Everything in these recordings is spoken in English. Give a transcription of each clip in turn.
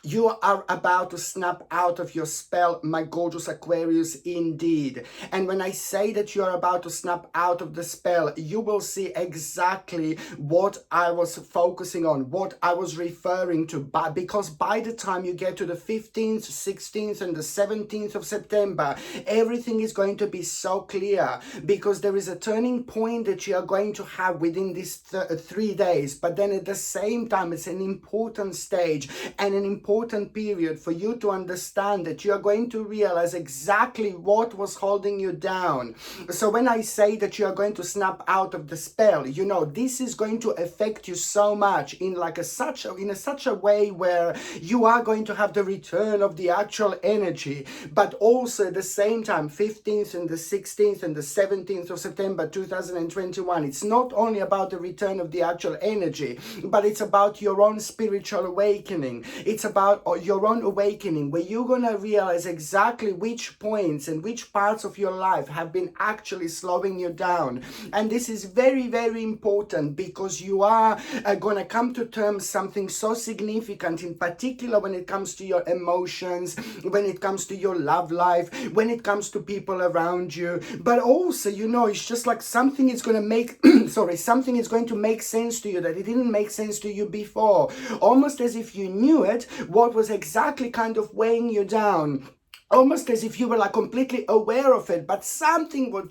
You are about to snap out of your spell, my gorgeous Aquarius, indeed. And when I say that you are about to snap out of the spell, you will see exactly what I was focusing on, what I was referring to. Because by the time you get to the 15th, 16th, and the 17th of September, everything is going to be so clear, because there is a turning point that you are going to have within these 3 days. But then at the same time, it's an important stage and an important period for you to understand that you are going to realize exactly what was holding you down. So when I say that you are going to snap out of the spell, you know, this is going to affect you so much in such a way where you are going to have the return of the actual energy, but also at the same time, 15th and the 16th and the 17th of September 2021, it's not only about the return of the actual energy, but it's about your own spiritual awakening. It's about your own awakening, where you're going to realize exactly which points and which parts of your life have been actually slowing you down. And this is very, very important, because you are going to come to terms something so significant, in particular when it comes to your emotions, when it comes to your love life, when it comes to people around you. But also, you know, it's just like something is going to make something is going to make sense to you that it didn't make sense to you before, almost as if you knew it, what was exactly kind of weighing you down. Almost as if you were like completely aware of it, but something was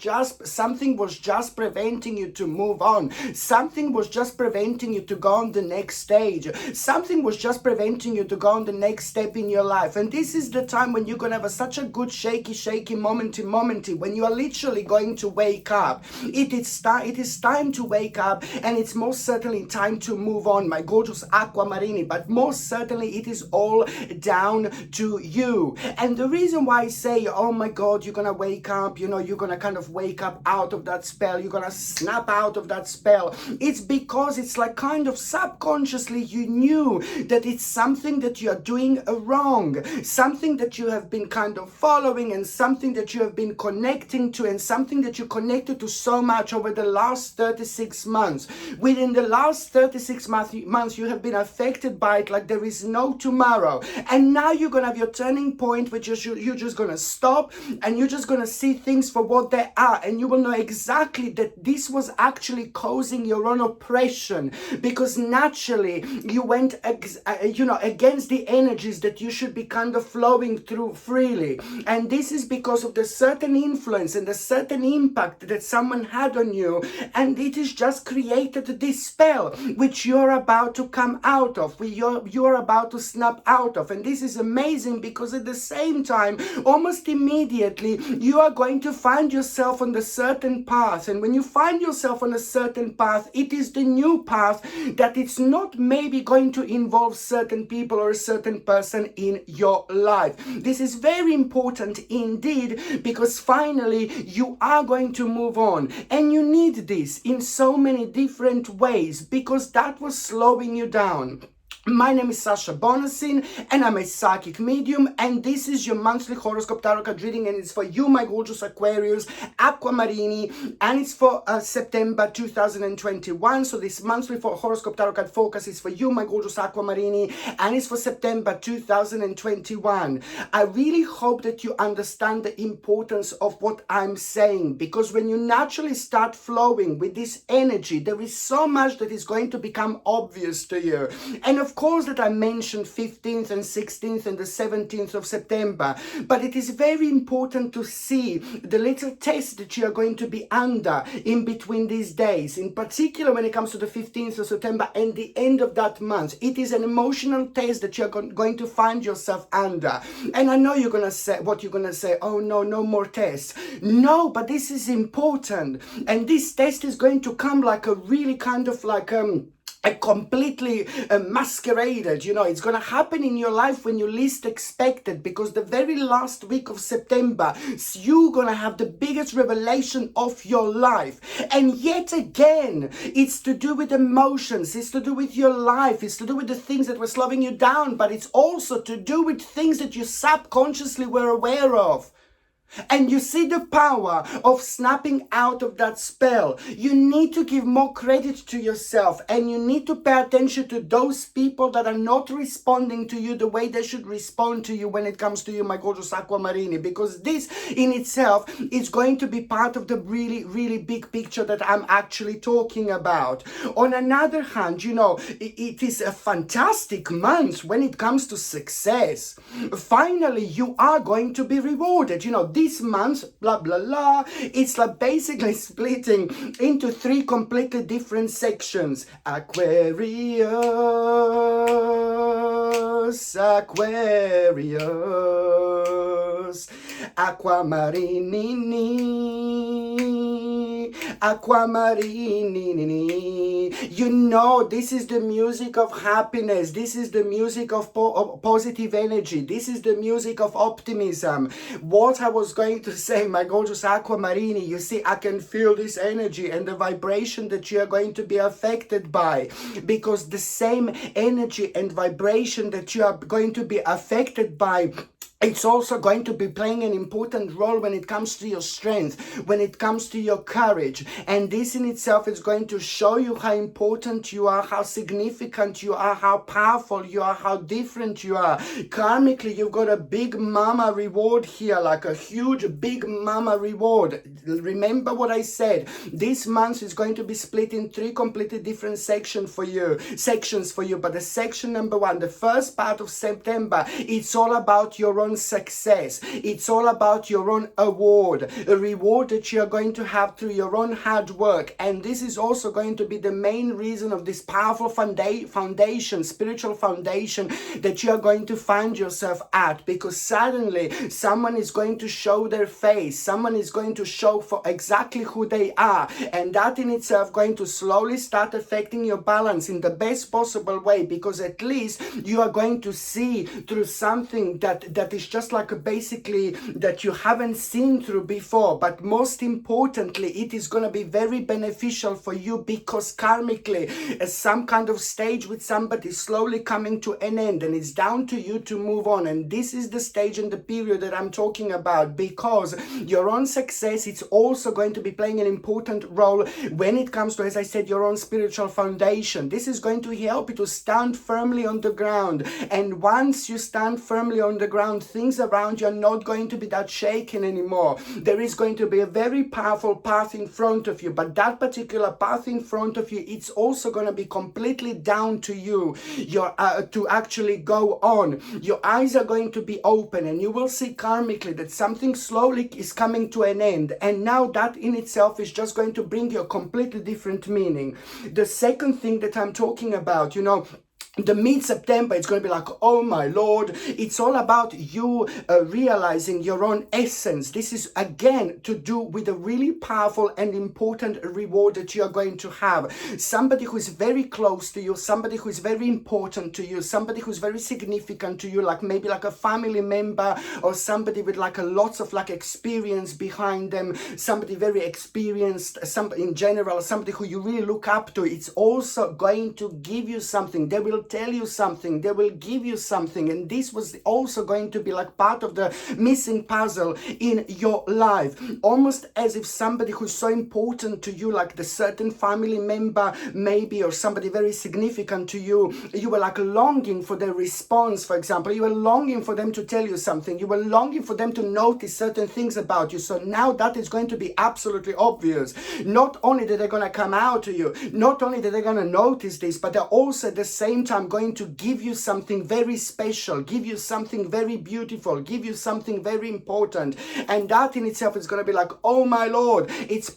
just preventing you to move on. Something was just preventing you to go on the next stage. Something was just preventing you to go on the next step in your life. And this is the time when you're gonna have such a good shaky momenty, when you are literally going to wake up. It is time to wake up, and it's most certainly time to move on, my gorgeous Aquamarini. But most certainly it is all down to you. And the reason why I say, oh my God, you're gonna wake up, you know, you're gonna kind of wake up out of that spell, you're gonna snap out of that spell, it's because it's like kind of subconsciously you knew that it's something that you are doing wrong, something that you have been kind of following, and something that you have been connecting to, and something that you connected to so much over the last 36 months. Within the last 36 months, you have been affected by it like there is no tomorrow. And now you're gonna have your turning point, which is you're just gonna stop, and you're just gonna see things for what they are, and you will know exactly that this was actually causing your own oppression, because naturally you went against the energies that you should be kind of flowing through freely. And this is because of the certain influence and the certain impact that someone had on you, and it is just created this spell which you're about to come out of, you're about to snap out of. And this is amazing, because at the same time, almost immediately, you are going to find yourself on a certain path. And when you find yourself on a certain path, it is the new path that it's not maybe going to involve certain people or a certain person in your life. This is very important indeed, because finally you are going to move on. And you need this in so many different ways, because that was slowing you down. My name is Sasha Bonasin, and I'm a psychic medium, and this is your monthly horoscope tarot card reading, and it's for you, my gorgeous Aquarius, Aquamarini, and it's for September 2021. So this monthly horoscope tarot card focus is for you, my gorgeous Aquamarini, and it's for September 2021. I really hope that you understand the importance of what I'm saying, because when you naturally start flowing with this energy, there is so much that is going to become obvious to you. And of course that I mentioned 15th and 16th and the 17th of September, but it is very important to see the little test that you are going to be under in between these days, in particular when it comes to the 15th of September and the end of that month. It is an emotional test that you're going to find yourself under. And I know you're going to say, oh no, no more tests. No, but this is important. And this test is going to come like a really kind of like a completely masqueraded, you know, it's going to happen in your life when you least expect it, because the very last week of September, you're going to have the biggest revelation of your life. And yet again, it's to do with emotions, it's to do with your life, it's to do with the things that were slowing you down, but it's also to do with things that you subconsciously were aware of. And you see the power of snapping out of that spell. You need to give more credit to yourself, and you need to pay attention to those people that are not responding to you the way they should respond to you when it comes to you, my gorgeous Aquamarini, because this in itself is going to be part of the really, really big picture that I'm actually talking about. On another hand, you know, it is a fantastic month when it comes to success. Finally, you are going to be rewarded. You know, this month, blah, blah, blah, it's like basically splitting into 3 completely different sections. Aquarius, Aquarius, Aquamarini, Aquamarini. You know, this is the music of happiness. This is the music of positive energy. This is the music of optimism. What I was going to say, my gorgeous Aquamarini, you see, I can feel this energy and the vibration that you are going to be affected by, because the same energy and vibration that you are going to be affected by, it's also going to be playing an important role when it comes to your strength, when it comes to your courage. And this in itself is going to show you how important you are, how significant you are, how powerful you are, how different you are. Karmically, you've got a big mama reward here, like a huge big mama reward. Remember what I said. This month is going to be split in 3 completely different sections for you. But the section number 1, the first part of September, it's all about your own success. It's all about your own award, a reward that you are going to have through your own hard work. And this is also going to be the main reason of this powerful foundation, spiritual foundation that you are going to find yourself at, because suddenly someone is going to show their face, someone is going to show for exactly who they are, and that in itself going to slowly start affecting your balance in the best possible way, because at least you are going to see through something that is just like basically that you haven't seen through before. But most importantly, it is going to be very beneficial for you, because karmically, as some kind of stage with somebody slowly coming to an end, and it's down to you to move on. And this is the stage and the period that I'm talking about, because your own success, it's also going to be playing an important role when it comes to, as I said, your own spiritual foundation. This is going to help you to stand firmly on the ground. And once you stand firmly on the ground, things around you are not going to be that shaken anymore. There is going to be a very powerful path in front of you, but that particular path in front of you, it's also going to be completely down to you. To actually go on. Your eyes are going to be open, and you will see karmically that something slowly is coming to an end. And now that in itself is just going to bring you a completely different meaning. The second thing that I'm talking about, you know, the mid-September, it's going to be like, oh my Lord, it's all about you realizing your own essence. This is again to do with a really powerful and important reward that you are going to have. Somebody who is very close to you, somebody who is very important to you, somebody who is very significant to you, like maybe like a family member, or somebody with like a lots of like experience behind them, somebody very experienced, somebody in general, somebody who you really look up to. It's also going to give you something. They will tell you something, they will give you something, and this was also going to be like part of the missing puzzle in your life, almost as if somebody who's so important to you, like the certain family member maybe, or somebody very significant to you, you were like longing for their response. For example, you were longing for them to tell you something, you were longing for them to notice certain things about you. So now that is going to be absolutely obvious. Not only that they're going to come out to you, not only that they're going to notice this, but they're also at the same time going to give you something very special, give you something very beautiful, give you something very important. And that in itself is going to be like, oh my Lord, it's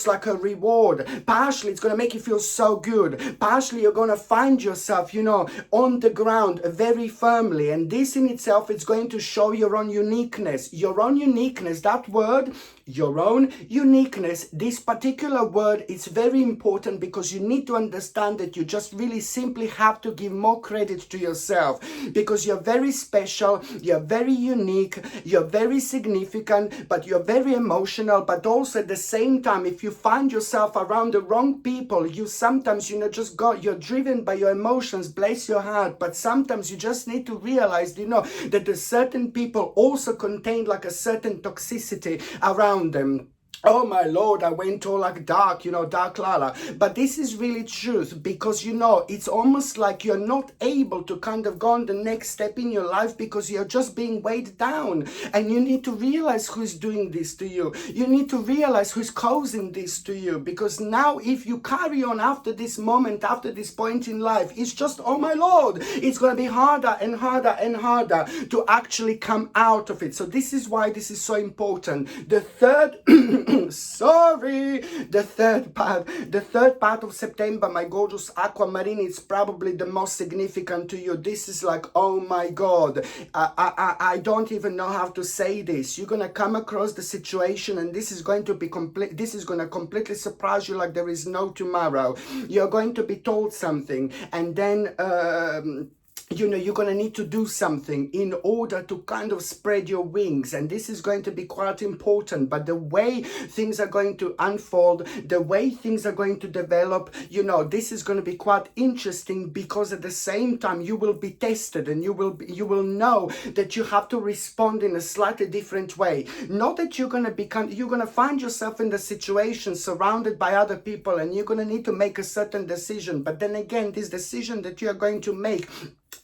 like a reward. Partially, it's going to make you feel so good. Partially, you're going to find yourself, you know, on the ground very firmly. And this in itself is going to show your own uniqueness. Your own uniqueness, that word, your own uniqueness. This particular word is very important because you need to understand that you just really simply have to give more credit to yourself, because you're very special, you're very unique, you're very significant, but you're very emotional. But also at the same time, if you find yourself around the wrong people, you sometimes, you're driven by your emotions, bless your heart. But sometimes you just need to realize, that the certain people also contain like a certain toxicity around them. Oh my Lord, I went all like dark, dark Lala. But this is really truth, because it's almost like you're not able to kind of go on the next step in your life because you're just being weighed down. And you need to realize who's doing this to you. You need to realize who's causing this to you, because now if you carry on after this moment, after this point in life, it's just, oh my Lord, it's going to be harder and harder and harder to actually come out of it. So this is why this is so important. The third the third part of September, my gorgeous aquamarine, is probably the most significant to you. This is like, oh my God, I don't even know how to say this. You're gonna come across the situation, and this is going to be this is gonna completely surprise you like there is no tomorrow. You're going to be told something, and then you're going to need to do something in order to kind of spread your wings. And this is going to be quite important. But the way things are going to unfold, the way things are going to develop, this is going to be quite interesting, because at the same time you will be tested, and you will know that you have to respond in a slightly different way. Not that you're going to find yourself in the situation surrounded by other people, and you're going to need to make a certain decision. But then again, this decision that you are going to make,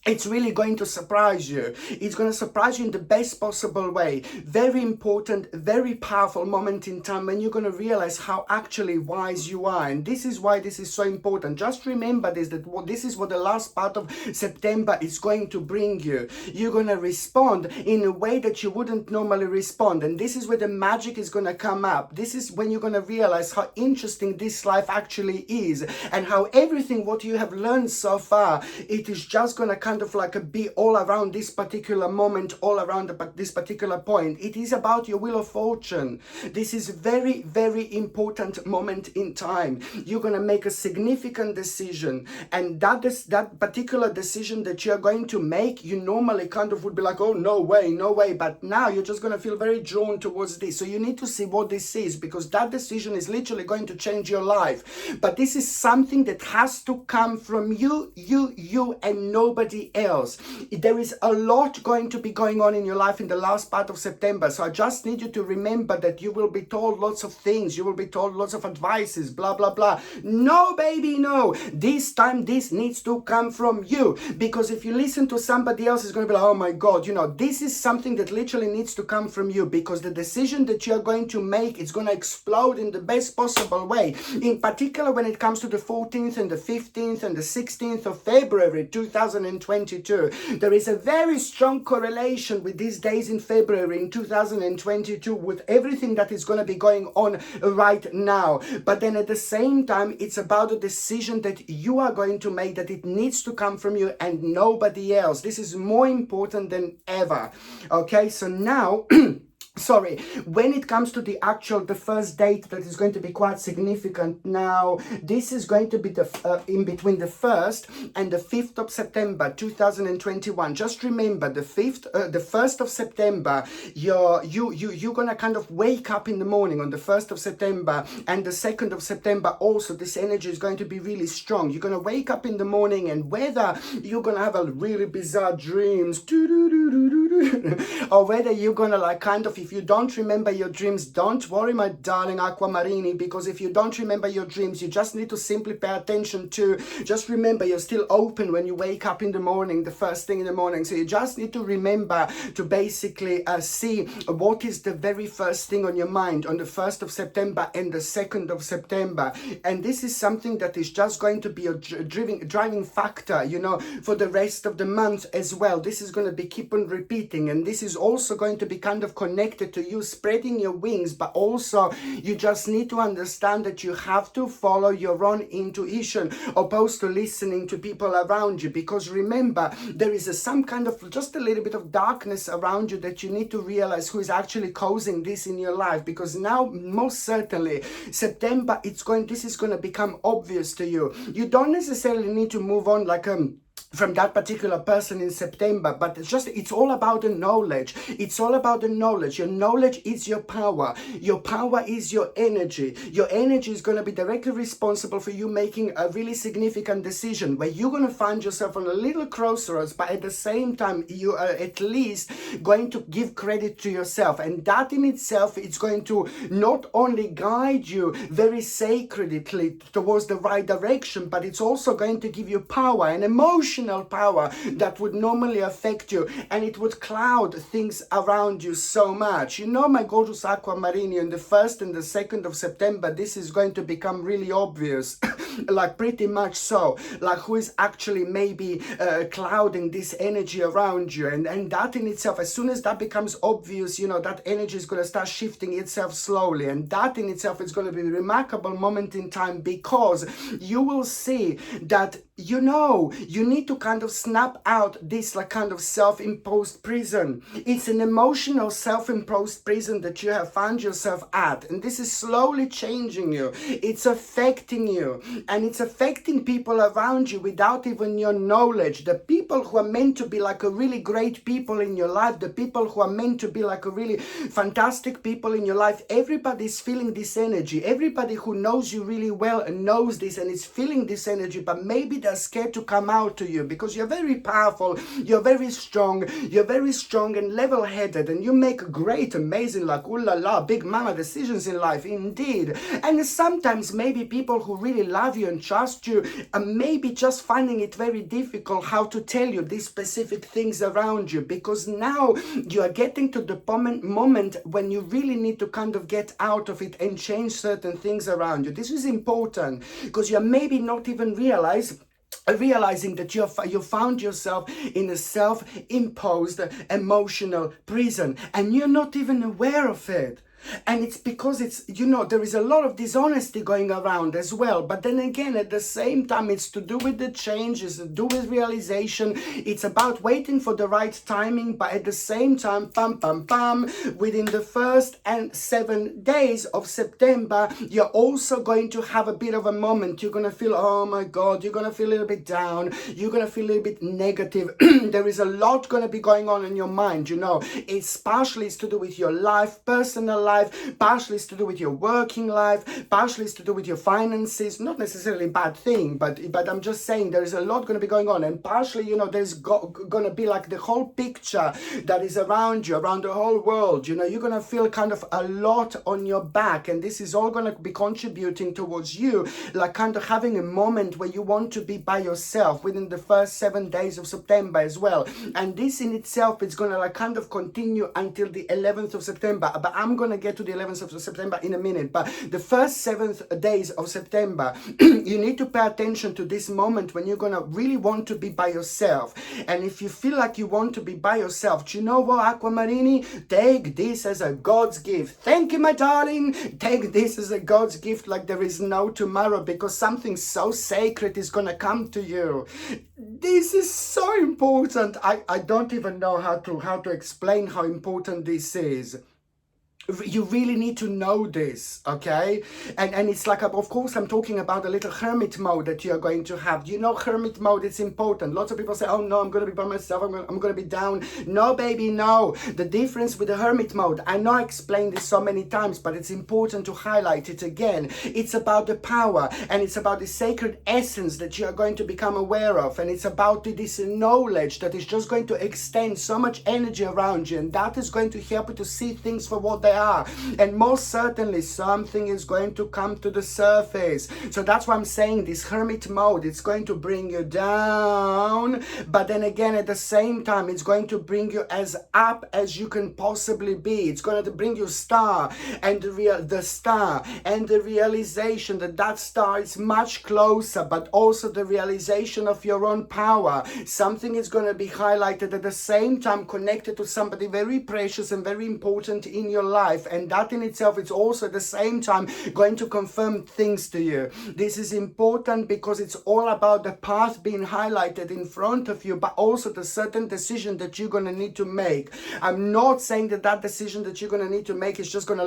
it's really going to surprise you. It's going to surprise you in the best possible way. Very important, very powerful moment in time when you're going to realize how actually wise you are. And this is why this is so important. Just remember this, that this is what the last part of September is going to bring you. You're going to respond in a way that you wouldn't normally respond. And this is where the magic is going to come up. This is when you're going to realize how interesting this life actually is, and how everything what you have learned so far, it is just going to kind of like be all around this particular moment, all around this particular point. It is about your wheel of fortune. This is very, very important moment in time. You're going to make a significant decision, and that particular decision that you're going to make, you normally kind of would be like, oh, no way. But now you're just going to feel very drawn towards this. So you need to see what this is, because that decision is literally going to change your life. But this is something that has to come from you, and nobody else. There is a lot going to be going on in your life in the last part of September. So I just need you to remember that you will be told lots of things. You will be told lots of advices, blah, blah, blah. No, baby, no. This time, this needs to come from you. Because if you listen to somebody else, it's going to be like, oh my God, this is something that literally needs to come from you, because the decision that you're going to make, it's going to explode in the best possible way. In particular, when it comes to the 14th and the 15th and the 16th of February 2022, there is a very strong correlation with these days in February in 2022 with everything that is going to be going on right now. But then at the same time, it's about a decision that you are going to make, that it needs to come from you and nobody else. This is more important than ever. Okay, so now when it comes to the first date that is going to be quite significant now, this is going to be in between the 1st and the 5th of September 2021. Just remember, the 1st of September, you're gonna kind of wake up in the morning on the 1st of September, and the 2nd of September also, this energy is going to be really strong. You're gonna wake up in the morning, and whether you're gonna have a really bizarre dreams, or whether you're gonna like kind of, if you don't remember your dreams, don't worry, my darling Aquamarini, because if you don't remember your dreams, you just need to simply pay attention to, just remember you're still open when you wake up in the morning, the first thing in the morning. So you just need to remember to basically see what is the very first thing on your mind on the 1st of September and the 2nd of September. And this is something that is just going to be a driving factor, for the rest of the month as well. This is going to be keep on repeating, and this is also going to be kind of connected connected to you spreading your wings, but also you just need to understand that you have to follow your own intuition opposed to listening to people around you. Because remember, there is some kind of just a little bit of darkness around you that you need to realize who is actually causing this in your life. Because now, most certainly, September, this is going to become obvious to you. You don't necessarily need to move on like from that particular person in September, but it's all about the knowledge. It's all about the knowledge. Your knowledge is your power. Your power is your energy. Your energy is going to be directly responsible for you making a really significant decision where you're going to find yourself on a little crossroads, but at the same time, you are at least going to give credit to yourself. And that in itself is going to not only guide you very sacredly towards the right direction, but it's also going to give you power and emotional power that would normally affect you, and it would cloud things around you so much. You know, my gorgeous Aquamarini, on the 1st and the 2nd of September, this is going to become really obvious. Like pretty much so, like who is actually maybe clouding this energy around you, and that in itself, as soon as that becomes obvious, you know, that energy is going to start shifting itself slowly, and that in itself is going to be a remarkable moment in time, because you will see that, you know, you need to kind of snap out this like kind of self-imposed prison. It's an emotional self-imposed prison that you have found yourself at, and this is slowly changing you. It's affecting you, and it's affecting people around you without even your knowledge. The people who are meant to be like a really great people in your life, the people who are meant to be like a really fantastic people in your life, everybody's feeling this energy. Everybody who knows you really well knows this and is feeling this energy, but maybe they're scared to come out to you because you're very powerful, you're very strong and level-headed, and you make great, amazing, like ooh la la, big mama decisions in life, indeed. And sometimes maybe people who really love you and trust you are maybe just finding it very difficult how to tell you these specific things around you, because now you are getting to the moment when you really need to kind of get out of it and change certain things around you. This is important because you're maybe not even realizing that you found yourself in a self-imposed emotional prison, and you're not even aware of it. And it's because it's, you know, there is a lot of dishonesty going around as well. But then again, at the same time, it's to do with the change, it's to do with realization. It's about waiting for the right timing. But at the same time, within the first and 7 days of September, you're also going to have a bit of a moment. You're going to feel, oh my God, you're going to feel a little bit down. You're going to feel a little bit negative. There is a lot going to be going on in your mind, you know. It's partially to do with your life, personal life, partially is to do with your working life, partially is to do with your finances. Not necessarily a bad thing, but I'm just saying there is a lot going to be going on, and partially, you know, there's going to be like the whole picture that is around you, around the whole world. You know, you're going to feel kind of a lot on your back, and this is all going to be contributing towards you, like kind of having a moment where you want to be by yourself within the first 7 days of September as well. And this in itself is going to like kind of continue until the 11th of September, but I'm going to get to the 11th of September in a minute. But the first 7 days of September, you need to pay attention to this moment when you're going to really want to be by yourself. And if you feel like you want to be by yourself, do you know what, Aquamarini? Take this as a God's gift. Thank you, my darling. Take this as a God's gift like there is no tomorrow, because something so sacred is going to come to you. This is so important. I don't even know how to explain how important this is. You really need to know this, okay? And it's like, of course, I'm talking about a little hermit mode that you're going to have. You know, hermit mode, it's important. Lots of people say, oh no, I'm going to be by myself, I'm going to be down. No, baby, no. The difference with the hermit mode, I know I explained this so many times, but it's important to highlight it again. It's about the power, and it's about the sacred essence that you are going to become aware of, and it's about this knowledge that is just going to extend so much energy around you, and that is going to help you to see things for what they they are. And most certainly something is going to come to the surface. So that's why I'm saying this hermit mode, it's going to bring you down, but then again at the same time it's going to bring you as up as you can possibly be. It's going to bring you star and the star and the realization that that star is much closer, but also the realization of your own power. Something is going to be highlighted at the same time, connected to somebody very precious and very important in your life, and that in itself is also at the same time going to confirm things to you. This is important because it's all about the path being highlighted in front of you, but also the certain decision that you're going to need to make. I'm not saying that that decision that you're going to need to make is just going to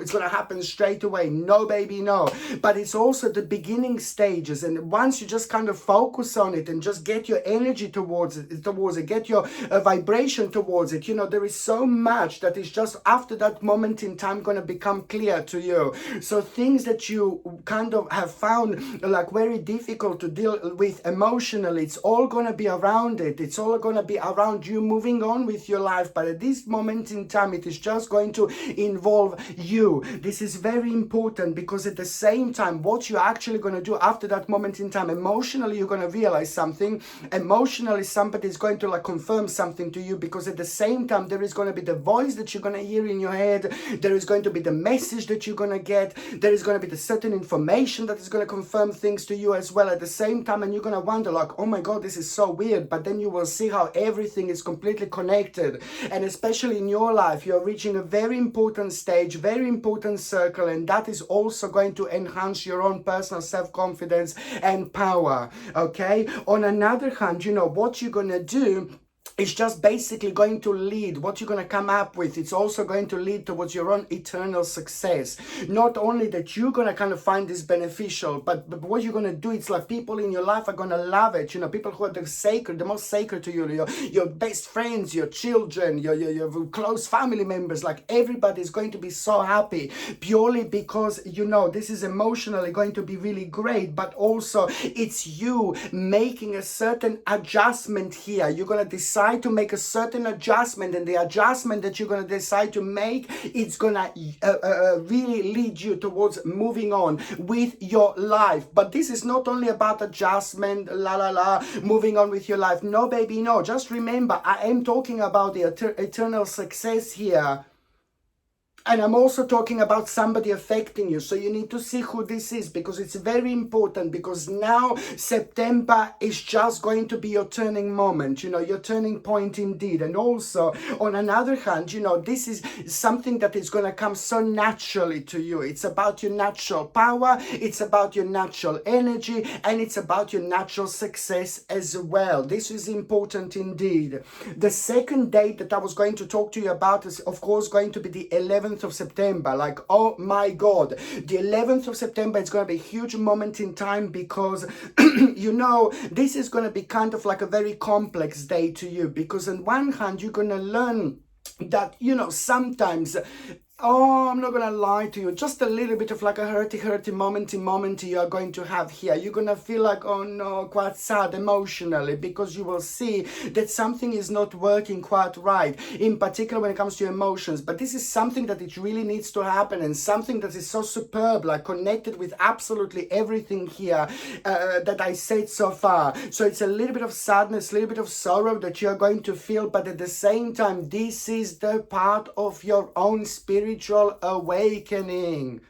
it's going to happen straight away. No, baby, no. But it's also the beginning stages, and once you just kind of focus on it and just get your energy towards it, get your vibration towards it, you know, there is so much that is just after that moment in time going to become clear to you. So things that you kind of have found like very difficult to deal with emotionally, it's all going to be around it. It's all going to be around you moving on with your life. But at this moment in time, it is just going to involve you. This is very important because at the same time, what you're actually going to do after that moment in time, emotionally, you're going to realize something. Emotionally, somebody is going to like confirm something to you, because at the same time, there is going to be the voice that you're going to hear in your head. There is going to be the message that you're going to get. There is going to be the certain information that is going to confirm things to you as well at the same time. And you're going to wonder like, oh my God, this is so weird. But then you will see how everything is completely connected. And especially in your life, you're reaching a very important stage, very important circle. And that is also going to enhance your own personal self-confidence and power. Okay. On another hand, you know, what you're going to do, it's just basically going to lead, what you're going to come up with, it's also going to lead towards your own eternal success. Not only that you're going to kind of find this beneficial, but what you're going to do, it's like people in your life are going to love it. You know, people who are the most sacred to you, your best friends, your children, your close family members, like everybody is going to be so happy purely because, you know, this is emotionally going to be really great, but also it's you making a certain adjustment here. You're going to decide to make a certain adjustment, and the adjustment that you're going to decide to make, it's going to really lead you towards moving on with your life. But this is not only about adjustment, moving on with your life. No, baby, no. Just remember, I am talking about the eternal success here. And I'm also talking about somebody affecting you. So you need to see who this is, because it's very important, because now September is just going to be your turning moment, you know, your turning point indeed. And also on another hand, you know, this is something that is going to come so naturally to you. It's about your natural power. It's about your natural energy, and it's about your natural success as well. This is important indeed. The second date that I was going to talk to you about is, of course, going to be the 11th of September. Like, oh my God, the 11th of September, it's going to be a huge moment in time, because you know, this is going to be kind of like a very complex day to you, because on one hand, you're going to learn that, you know, sometimes, oh, I'm not gonna lie to you, just a little bit of like a hurty moment you are going to have here. You're gonna feel like, oh no, quite sad emotionally, because you will see that something is not working quite right, in particular when it comes to emotions. But this is something that it really needs to happen, and something that is so superb, like connected with absolutely everything here that I said so far. So it's a little bit of sadness, a little bit of sorrow that you're going to feel, but at the same time, this is the part of your own spiritual awakening.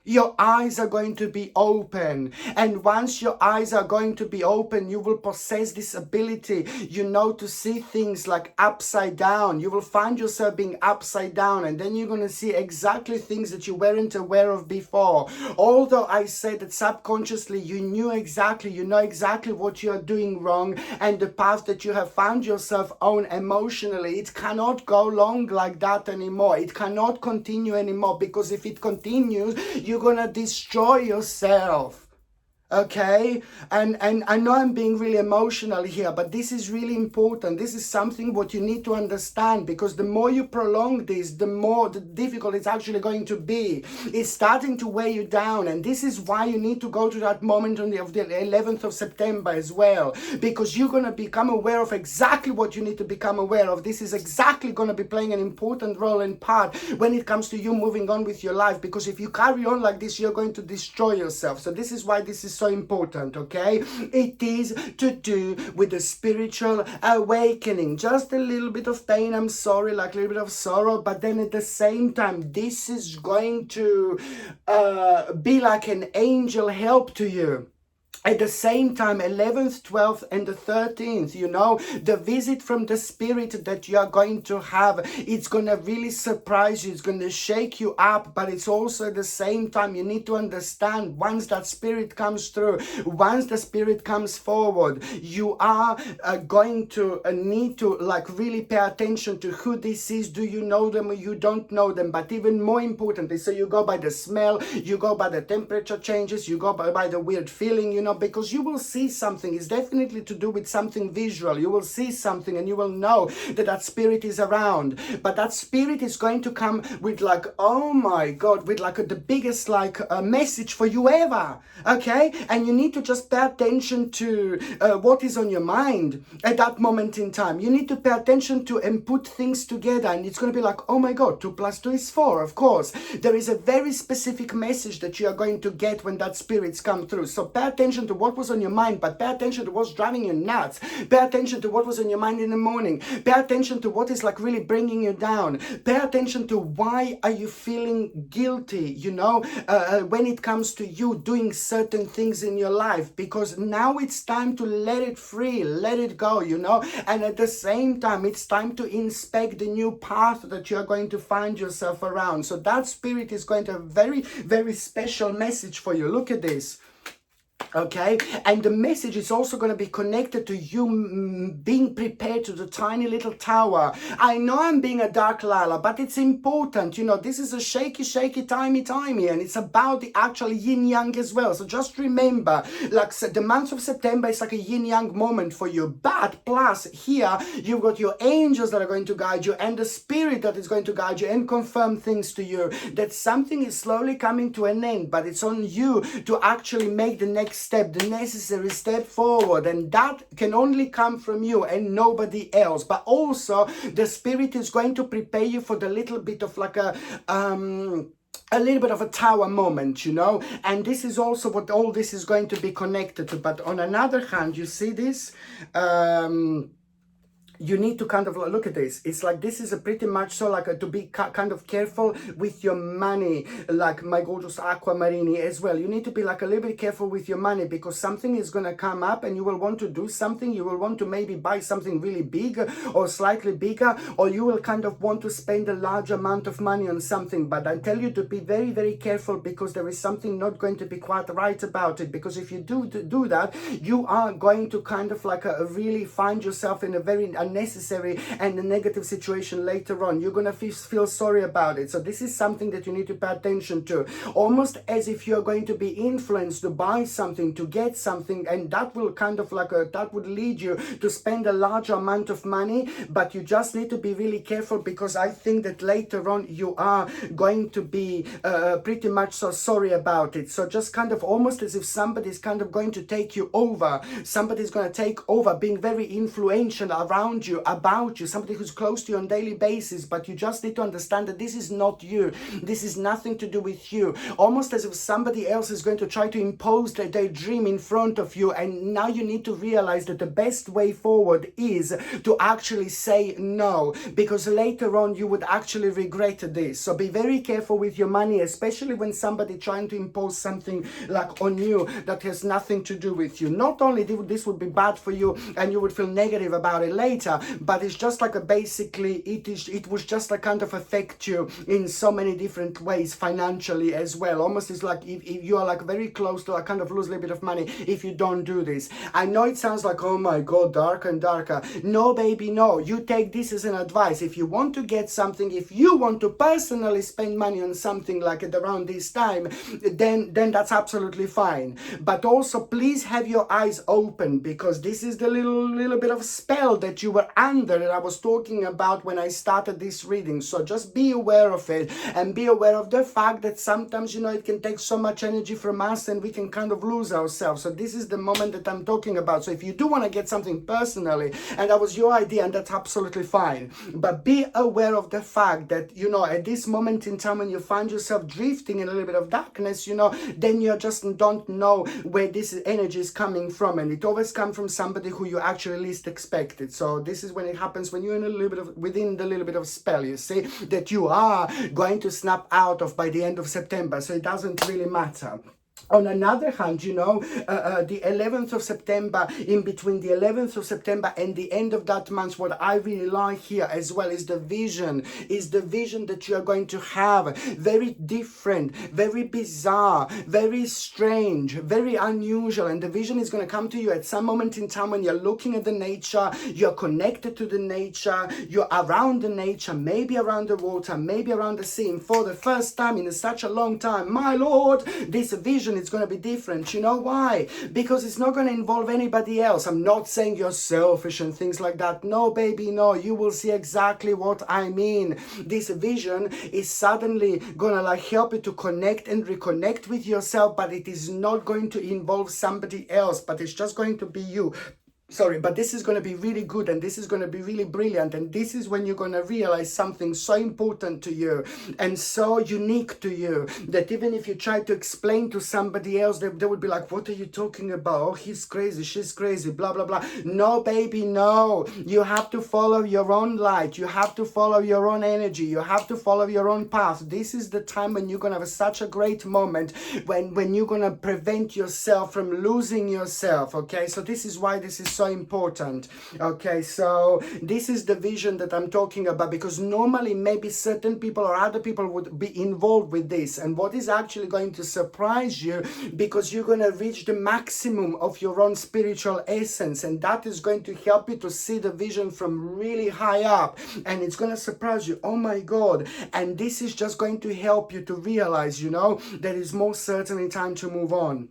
Your eyes are going to be open. And once your eyes are going to be open, you will possess this ability, you know, to see things like upside down. You will find yourself being upside down, and then you're going to see exactly things that you weren't aware of before. Although I said that subconsciously you know exactly what you're doing wrong, and the path that you have found yourself on emotionally, it cannot go long like that anymore. It cannot continue anymore, because if it continues, you're gonna destroy yourself. Okay, and I know I'm being really emotional here, but this is really important. This is something what you need to understand, because the more you prolong this, the more difficult it's actually going to be. It's starting to weigh you down, and this is why you need to go to that moment on the 11th of September as well, because you're going to become aware of exactly what you need to become aware of. This is exactly going to be playing an important role and part when it comes to you moving on with your life, because if you carry on like this, you're going to destroy yourself. So this is why this is so important, okay? It is to do with the spiritual awakening. Just a little bit of pain, I'm sorry, like a little bit of sorrow, but then at the same time, this is going to be like an angel help to you. At the same time, 11th, 12th, and the 13th, you know, the visit from the spirit that you are going to have, it's going to really surprise you. It's going to shake you up, but it's also at the same time, you need to understand, once that spirit comes through, once the spirit comes forward, you are going to need to like really pay attention to who this is. Do you know them or you don't know them? But even more importantly, so you go by the smell, you go by the temperature changes, you go by the weird feeling, you know, because you will see something. It's definitely to do with something visual. You will see something and you will know that that spirit is around. But that spirit is going to come with like, oh my God, with like the biggest like message for you ever. Okay? And you need to just pay attention to what is on your mind at that moment in time. You need to pay attention to and put things together. And it's going to be like, oh my God, 2 + 2 is 4. Of course, there is a very specific message that you are going to get when that spirits come through. So pay attention to what was on your mind, but pay attention to what's driving you nuts. Pay attention to what was on your mind in the morning. Pay attention to what is like really bringing you down. Pay attention to why are you feeling guilty, you know, when it comes to you doing certain things in your life, because now it's time to let it free, let it go, you know, and at the same time, it's time to inspect the new path that you're going to find yourself around. So that spirit is going to have a very, very special message for you. Look at this. Okay, and the message is also going to be connected to you being prepared to the tiny little tower. I know I'm being a dark Lala, but it's important, you know, this is a shaky, timey, and it's about the actual yin-yang as well. So just remember, like the month of September is like a yin-yang moment for you, but plus here, you've got your angels that are going to guide you and the spirit that is going to guide you and confirm things to you, that something is slowly coming to an end, but it's on you to actually make the next step, the necessary step forward, and that can only come from you and nobody else. But also the spirit is going to prepare you for the little bit of like a little bit of a tower moment, you know, and this is also what all this is going to be connected to. But on another hand, you see this, you need to kind of look at this. It's like this is a pretty much so like to be kind of careful with your money, like my gorgeous Aquamarini as well. You need to be like a little bit careful with your money, because something is going to come up and you will want to do something. You will want to maybe buy something really big or slightly bigger, or you will kind of want to spend a large amount of money on something. But I tell you to be very, very careful, because there is something not going to be quite right about it. Because if you do that, you are going to kind of like really find yourself in a very unnecessary and a negative situation later on. You're gonna feel sorry about it. So this is something that you need to pay attention to, almost as if you're going to be influenced to buy something, to get something, and that will kind of like that would lead you to spend a larger amount of money. But you just need to be really careful, because I think that later on you are going to be pretty much so sorry about it. So just kind of almost as if somebody's kind of going to take you over. Somebody's going to take over, being very influential around you, about you, somebody who's close to you on a daily basis. But you just need to understand that this is not you. This is nothing to do with you. Almost as if somebody else is going to try to impose their dream in front of you. And now you need to realize that the best way forward is to actually say no, because later on you would actually regret this. So be very careful with your money, especially when somebody trying to impose something like on you that has nothing to do with you. Not only this would be bad for you and you would feel negative about it later, matter, but it's just like a basically it was just like kind of affect you in so many different ways financially as well. Almost it's like if you are like very close to like kind of lose a little bit of money if you don't do this. I know it sounds like, oh my god, darker and darker. No baby, no, you take this as an advice. If you want to get something, if you want to personally spend money on something like at around this time, then that's absolutely fine. But also please have your eyes open, because this is the little bit of spell that you were under that I was talking about when I started this reading. So just be aware of it, and be aware of the fact that sometimes, you know, it can take so much energy from us and we can kind of lose ourselves. So this is the moment that I'm talking about. So if you do want to get something personally and that was your idea, and that's absolutely fine, but be aware of the fact that, you know, at this moment in time when you find yourself drifting in a little bit of darkness, you know, then you just don't know where this energy is coming from, and it always comes from somebody who you actually least expected. So this is when it happens, when you're in a little bit of within the little bit of spell, you see, that you are going to snap out of by the end of September. So it doesn't really matter. On another hand, you know, the 11th of September, in between the 11th of September and the end of that month, what I really like here as well is the vision that you are going to have. Very different, very bizarre, very strange, very unusual. And the vision is going to come to you at some moment in time when you're looking at the nature, you're connected to the nature, you're around the nature, maybe around the water, maybe around the sea. And for the first time in such a long time, my Lord, this vision it's going to be different. You know why? Because it's not going to involve anybody else. I'm not saying you're selfish and things like that. No, baby, no. You will see exactly what I mean. This vision is suddenly going to like help you to connect and reconnect with yourself, but it is not going to involve somebody else, but it's just going to be you. Sorry, but this is going to be really good, and this is going to be really brilliant, and this is when you're going to realize something so important to you and so unique to you that even if you try to explain to somebody else, they would be like, what are you talking about? Oh, he's crazy, she's crazy, blah, blah, blah. No, baby, no. You have to follow your own light. You have to follow your own energy. You have to follow your own path. This is the time when you're going to have such a great moment when you're going to prevent yourself from losing yourself, okay? So this is why this is so important. Okay, so this is the vision that I'm talking about, because normally maybe certain people or other people would be involved with this, and what is actually going to surprise you, because you're going to reach the maximum of your own spiritual essence, and that is going to help you to see the vision from really high up, and it's going to surprise you. Oh my god. And this is just going to help you to realize, you know, that it's most certainly time to move on.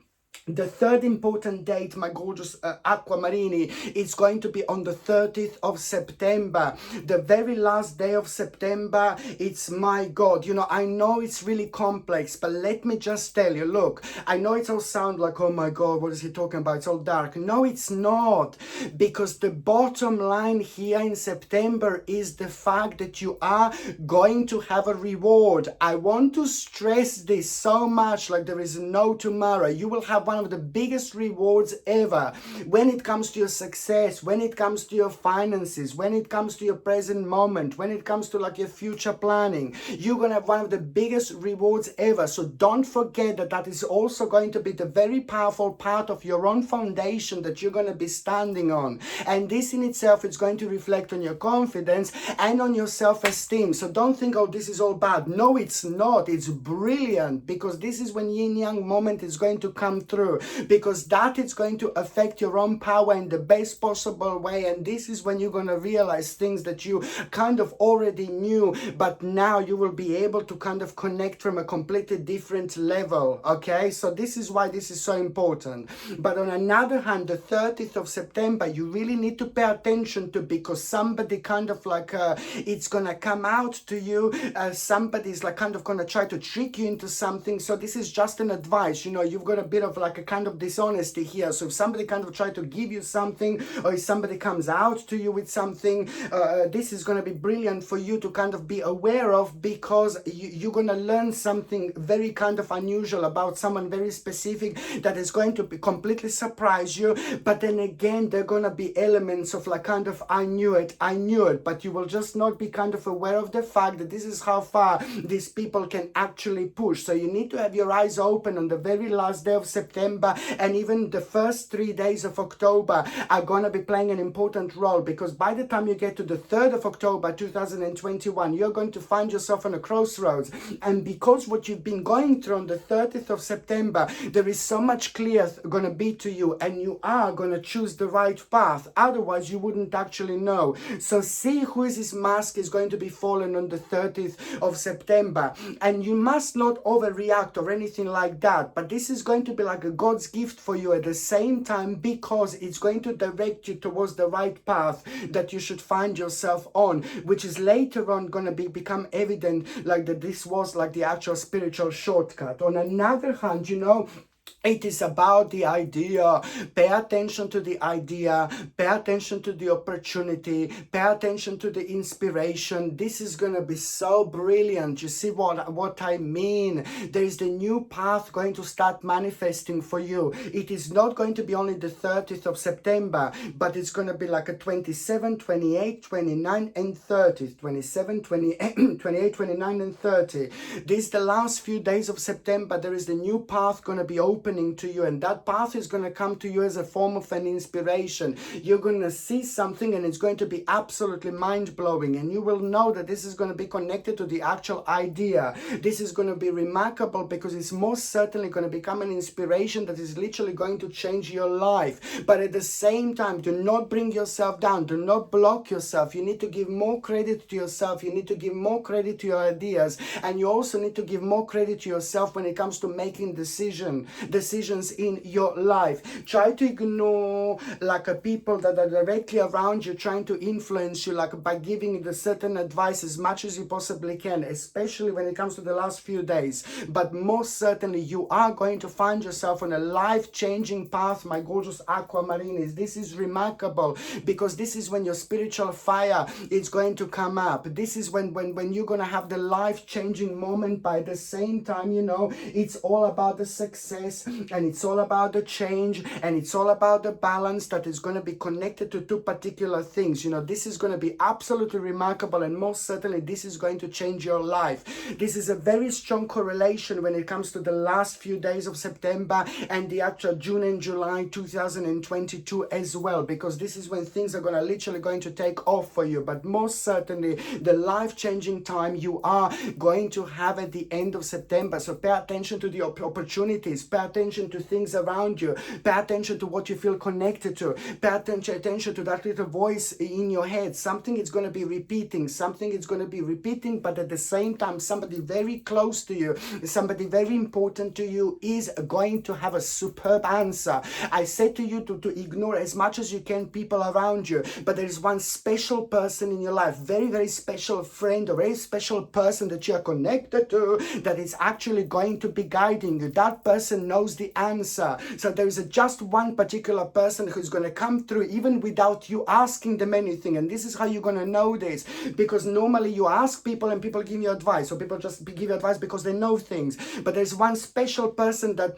The third important date, my gorgeous Aquamarini, is going to be on the 30th of September. The very last day of September. It's, my God, you know, I know it's really complex, but let me just tell you, look, I know it all sounds like, oh my God, what is he talking about? It's all dark. No, it's not. Because the bottom line here in September is the fact that you are going to have a reward. I want to stress this so much, like there is no tomorrow. You will have one of the biggest rewards ever when it comes to your success, when it comes to your finances, when it comes to your present moment, when it comes to like your future planning. You're gonna have one of the biggest rewards ever. So don't forget that that is also going to be the very powerful part of your own foundation that you're going to be standing on, and this in itself is going to reflect on your confidence and on your self-esteem. So don't think, oh, this is all bad. No, it's not. It's brilliant, because this is when yin yang moment is going to come through, because that is going to affect your own power in the best possible way. And this is when you're going to realize things that you kind of already knew, but now you will be able to kind of connect from a completely different level. Okay, so this is why this is so important. But on another hand, the 30th of September, you really need to pay attention to, because somebody kind of like it's gonna come out to you. Somebody's like kind of gonna try to trick you into something. So this is just an advice. You know, you've got a bit of like a kind of dishonesty here. So if somebody kind of try to give you something, or if somebody comes out to you with something, this is going to be brilliant for you to kind of be aware of, because you're going to learn something very kind of unusual about someone very specific that is going to be completely surprise you. But then again, there are going to be elements of like kind of I knew it, but you will just not be kind of aware of the fact that this is how far these people can actually push. So you need to have your eyes open on the very last day of September, September, and even the first 3 days of October are going to be playing an important role, because by the time you get to the 3rd of October 2021, you're going to find yourself on a crossroads. And because what you've been going through on the 30th of September, there is so much clear going to be to you, and you are going to choose the right path. Otherwise, you wouldn't actually know. So see who is this mask is going to be fallen on the 30th of September. And you must not overreact or anything like that. But this is going to be like a God's gift for you at the same time, because it's going to direct you towards the right path that you should find yourself on, which is later on going to become evident, like that this was like the actual spiritual shortcut. On another hand, you know, it is about the idea. Pay attention to the idea. Pay attention to the opportunity. Pay attention to the inspiration. This is going to be so brilliant. You see what I mean? There is the new path going to start manifesting for you. It is not going to be only the 30th of September, but it's going to be like a 27, 28, 29, and 30. 27, 28, 28, 29, and 30. This the last few days of September. There is the new path going to be opening to you, and that path is going to come to you as a form of an inspiration. You're going to see something, and it's going to be absolutely mind-blowing, and you will know that this is going to be connected to the actual idea. This is going to be remarkable, because it's most certainly going to become an inspiration that is literally going to change your life. But at the same time, do not bring yourself down. Do not block yourself. You need to give more credit to yourself. You need to give more credit to your ideas, and you also need to give more credit to yourself when it comes to making decisions in your life. Try to ignore like people that are directly around you, trying to influence you, like by giving you the certain advice as much as you possibly can, especially when it comes to the last few days. But most certainly you are going to find yourself on a life-changing path, my gorgeous aquamarinis. This is remarkable, because this is when your spiritual fire is going to come up. This is when you're going to have the life-changing moment. By the same time, you know, it's all about the success, and it's all about the change, and it's all about the balance that is going to be connected to two particular things. You know, this is going to be absolutely remarkable, and most certainly this is going to change your life. This is a very strong correlation when it comes to the last few days of September and the actual June and July 2022 as well, because this is when things are literally going to take off for you. But most certainly the life-changing time you are going to have at the end of September. So pay attention to the opportunities. Pay attention to things around you. Pay attention to what you feel connected to. Pay attention to that little voice in your head. Something is going to be repeating. Something is going to be repeating, but at the same time, somebody very close to you, somebody very important to you is going to have a superb answer. I say to you to ignore as much as you can people around you, but there is one special person in your life, very, very special friend or very special person that you are connected to, that is actually going to be guiding you. That person knows the answer. So there is just one particular person who's going to come through even without you asking them anything. And this is how you're going to know this, because normally you ask people and people give you advice, or people just give you advice because they know things. But there's one special person that,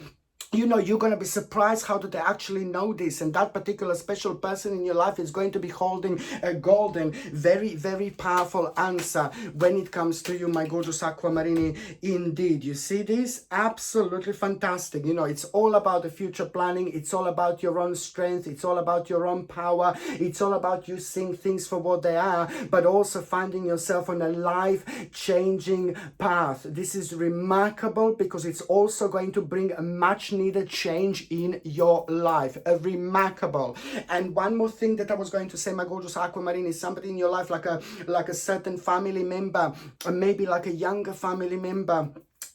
you know, you're going to be surprised how do they actually know this, and that particular special person in your life is going to be holding a golden, very, very powerful answer when it comes to you, my gorgeous aquamarini. Indeed, you see this? Absolutely fantastic. You know, it's all about the future planning. It's all about your own strength. It's all about your own power. It's all about you seeing things for what they are, but also finding yourself on a life-changing path. This is remarkable, because it's also going to bring a much needed change in your life. Remarkable. And one more thing that I was going to say, my gorgeous aquamarine, is somebody in your life, like a certain family member, or maybe like a younger family member,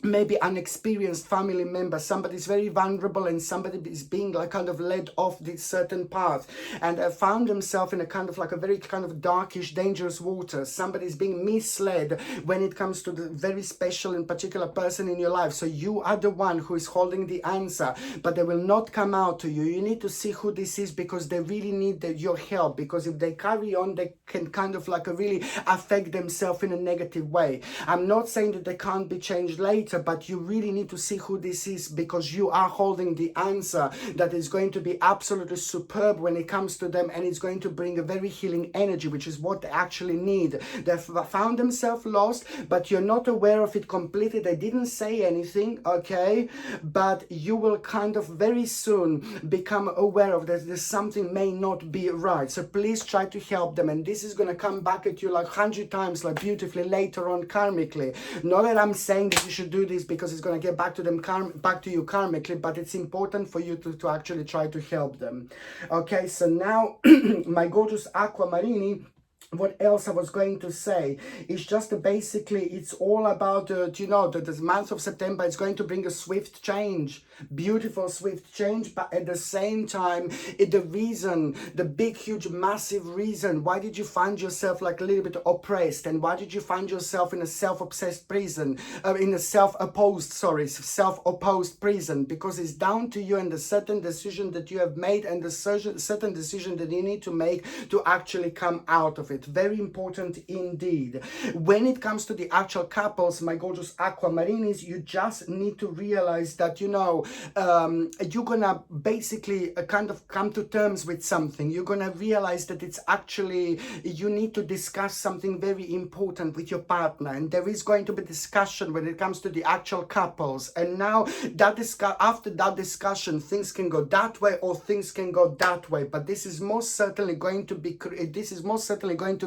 maybe an experienced family member. Somebody's very vulnerable, and somebody is being like kind of led off this certain path, and found himself in a kind of like a very kind of darkish, dangerous water. Somebody's being misled when it comes to the very special and particular person in your life. So you are the one who is holding the answer, but they will not come out to you. You need to see who this is, because they really need your help, because if they carry on, they can kind of like really affect themselves in a negative way. I'm not saying that they can't be changed later, water, but you really need to see who this is, because you are holding the answer that is going to be absolutely superb when it comes to them, and it's going to bring a very healing energy, which is what they actually need. They've found themselves lost, but you're not aware of it completely. They didn't say anything, okay? But you will kind of very soon become aware of that there's something may not be right. So please try to help them, and this is going to come back at you like 100 times, like beautifully later on karmically. Not that I'm saying that you should do this because it's going to get back to them, back to you karmically, but it's important for you to actually try to help them. Okay, so now my gorgeous Aquamarini, what else I was going to say is just basically it's all about you know, that this month of September is going to bring a swift change, beautiful swift change, but at the same time the big huge massive reason why did you find yourself like a little bit oppressed, and why did you find yourself in a self-obsessed prison, in a self-opposed prison, because it's down to you and the certain decision that you have made and the certain decision that you need to make to actually come out of it. Very important indeed. When it comes to the actual couples, my gorgeous Aquamarinis, you just need to realize that, you know, you're gonna basically kind of come to terms with something. You're gonna realize that it's actually, you need to discuss something very important with your partner, and there is going to be discussion when it comes to the actual couples. And now that after that discussion, things can go that way or things can go that way, but this is most certainly going to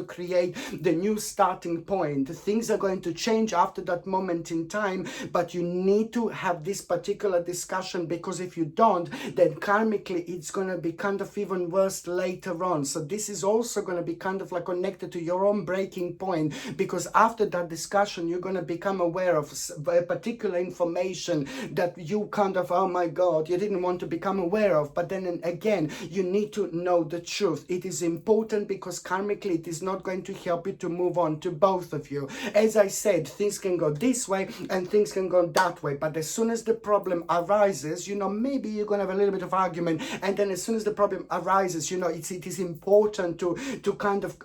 create the new starting point. Things are going to change after that moment in time, but you need to have this particular discussion, because if you don't, then karmically it's going to be kind of even worse later on. So this is also going to be kind of like connected to your own breaking point, because after that discussion you're going to become aware of a particular information that you kind of, oh my god, you didn't want to become aware of, but then again you need to know the truth. It is important because karmically it is not going to help you to move on, to both of you. As I said, things can go this way and things can go that way, but as soon as the problem arises, you know, maybe you're going to have a little bit of argument, and then as soon as the problem arises, you know, it is important to kind of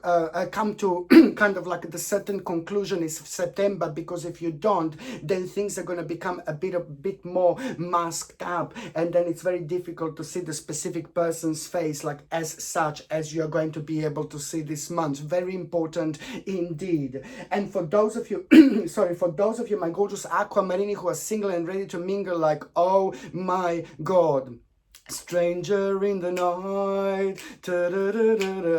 come to kind of like the certain conclusion is September, because if you don't, then things are going to become a bit more masked up, and then it's very difficult to see the specific person's face like as such as you're going to be able to see this month. Very important indeed. And for those of you for those of you, my gorgeous Aquamarini, who are single and ready to mingle, like, oh my god, stranger in the night,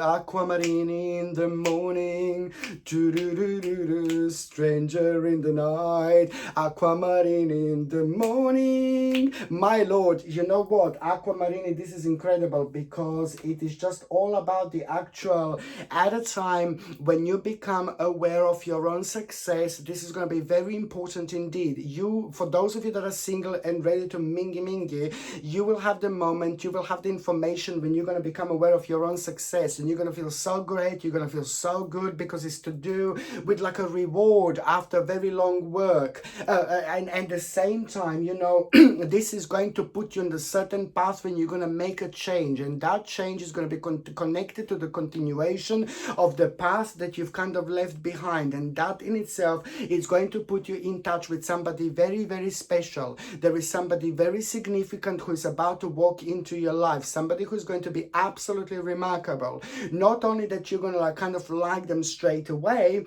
Aquamarini in the morning, stranger in the night, Aquamarini in the morning. My lord, you know what, Aquamarini, this is incredible, because it is just all about the actual, at a time when you become aware of your own success. This is going to be very important indeed. You, for those of you that are single and ready to mingy, you will have the moment, you will have the information when you're going to become aware of your own success, and you're going to feel so great, you're going to feel so good, because it's to do with like a reward after very long work, and at the same time, you know, this is going to put you on the certain path when you're going to make a change, and that change is going to be connected to the continuation of the path that you've kind of left behind, and that in itself is going to put you in touch with somebody very, very special. There is somebody very significant who is about to walk into your life, somebody who's going to be absolutely remarkable. Not only that you're going to like kind of like them straight away,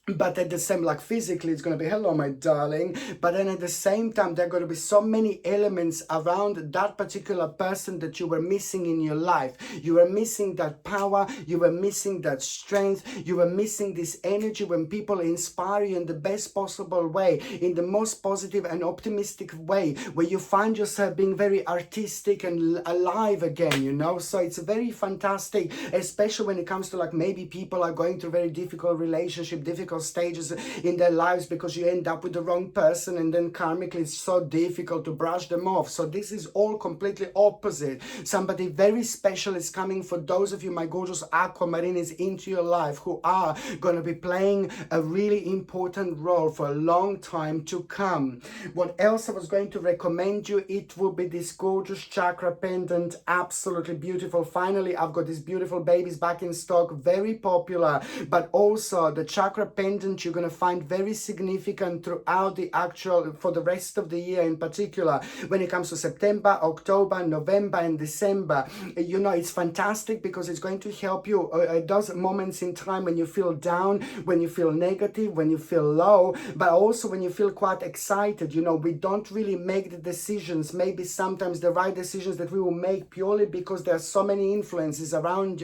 but at the same, like physically, it's going to be, hello, my darling. But then at the same time, there are going to be so many elements around that particular person that you were missing in your life. You were missing that power. You were missing that strength. You were missing this energy when people inspire you in the best possible way, in the most positive and optimistic way, where you find yourself being very artistic and alive again, you know. So it's very fantastic, especially when it comes to like maybe people are going through very difficult relationship, difficult stages in their lives, because you end up with the wrong person, and then karmically it's so difficult to brush them off. So this is all completely opposite. Somebody very special is coming for those of you, my gorgeous Aquamarinis, into your life, who are going to be playing a really important role for a long time to come. What else I was going to recommend you, it will be this gorgeous chakra pendant, absolutely beautiful. Finally, I've got these beautiful babies back in stock, very popular, but also the chakra pendant independent, you're going to find very significant throughout the actual, for the rest of the year in particular, when it comes to September, October, November, and December. You know, it's fantastic because it's going to help you at those moments in time when you feel down, when you feel negative, when you feel low, but also when you feel quite excited. You know, we don't really make the decisions, maybe sometimes the right decisions that we will make, purely because there are so many influences around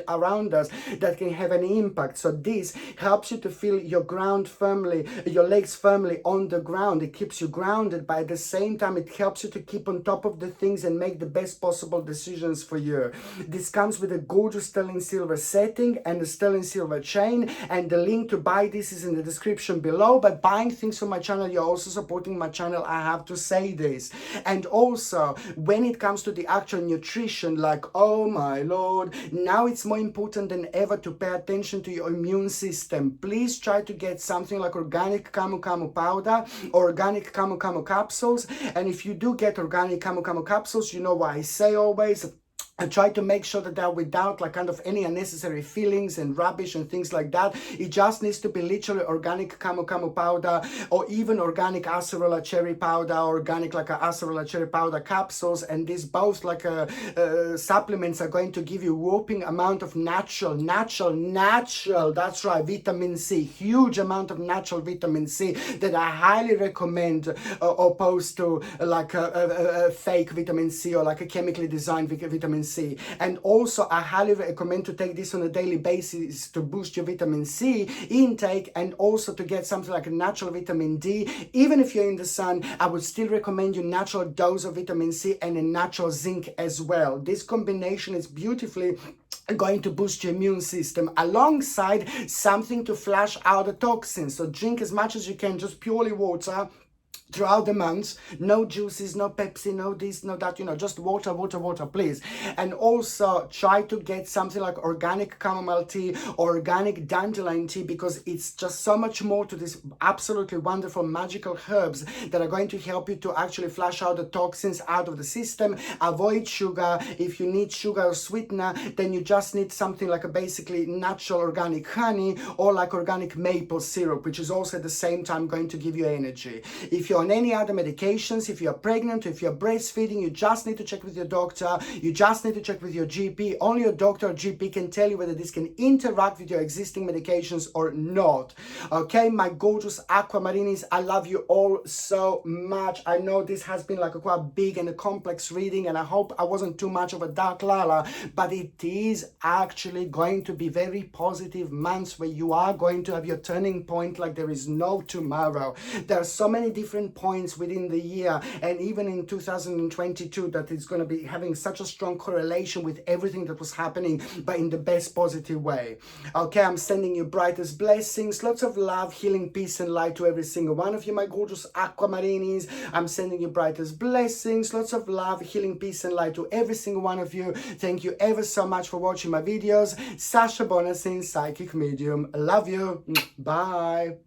us that can have an impact. So this helps you to feel your ground firmly, your legs firmly on the ground. It keeps you grounded, but at the same time it helps you to keep on top of the things and make the best possible decisions for you. This comes with a gorgeous sterling silver setting and a sterling silver chain, and the link to buy this is in the description below. But buying things from my channel, you're also supporting my channel, I have to say this. And also when it comes to the actual nutrition, like, oh my lord, now it's more important than ever to pay attention to your immune system. Please try to get something like organic camu camu powder or organic camu camu capsules. And if you do get organic camu camu capsules, you know what I say always, and try to make sure that they're without like kind of any unnecessary fillings and rubbish and things like that. It just needs to be literally organic camu camu powder, or even organic acerola cherry powder, organic like a acerola cherry powder capsules. And these both like supplements are going to give you whopping amount of natural, that's right, vitamin C, huge amount of natural vitamin C that I highly recommend, opposed to like a fake vitamin C or like a chemically designed vitamin C. And also I highly recommend to take this on a daily basis to boost your vitamin C intake, and also to get something like a natural vitamin D. Even if you're in the sun, I would still recommend you natural dose of vitamin C and a natural zinc as well. This combination is beautifully going to boost your immune system, alongside something to flush out the toxins. So drink as much as you can, just purely water throughout the months. No juices, no Pepsi, no this, no that, you know, just water, please. And also try to get something like organic chamomile tea or organic dandelion tea, because it's just so much more to this absolutely wonderful magical herbs that are going to help you to actually flush out the toxins out of the system. Avoid sugar. If you need sugar or sweetener, then you just need something like a basically natural organic honey, or like organic maple syrup, which is also at the same time going to give you energy. If you're on any other medications, if you're pregnant, if you're breastfeeding, you just need to check with your doctor. You just need to check with your GP. Only your doctor or GP can tell you whether this can interact with your existing medications or not. Okay, my gorgeous aquamarinis, I love you all so much. I know this has been like a quite big and a complex reading, and I hope I wasn't too much of a dark lala, but it is actually going to be very positive months where you are going to have your turning point like there is no tomorrow. There are so many different points within the year, and even in 2022, that it's going to be having such a strong correlation with everything that was happening, but in the best positive way. Okay, I'm sending you brightest blessings, lots of love, healing, peace, and light to every single one of you, my gorgeous aquamarinis. I'm sending you brightest blessings, lots of love, healing, peace, and light to every single one of you. Thank you ever so much for watching my videos. Sasha Bonasin, psychic medium. Love you. Bye.